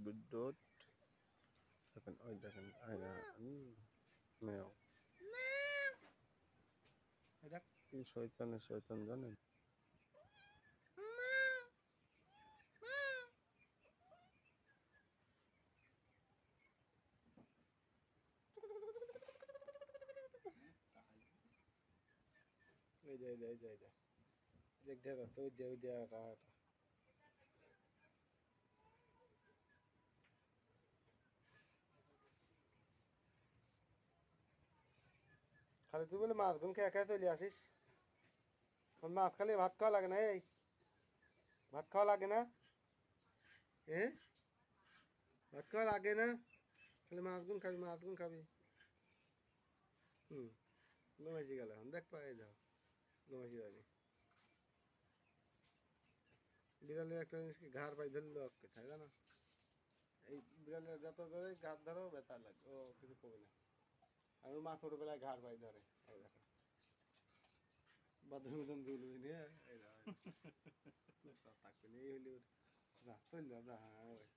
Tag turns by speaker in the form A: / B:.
A: বিদ্যুৎ দেখেন ওই দেখেন আয়না মেও
B: এটা
A: কি শয়তানের শয়তান জানেন
B: এই যে দেখ তো ওই যে খালি তুই বলে মাছ গুন খেয়ে খেয়ে চলে আসিস মাছ খালি ভাত খাওয়া লাগে না এই ভাত খাওয়া লাগে না ভাত খাওয়া লাগে না খালি মাছ গুন খাবি ঘুমাইছি গেল এখন দেখ পাই যাও ঘুমাইছি যাবি বিড়ালের একটা জিনিসকে ঘাড় পাই ধরলে কোথায় জানো এই বিড়ালের যত ধরে ঘাট ধরো ব্যথা লাগে ও কিছু কমে না আর মা ছোটবেলায় ঘাড় পাই ধরে এই দেখো বাথরুম মতন দুলবি নিয়ে এই দেখো থাকবে না এই হইলে না চল যা হ্যাঁ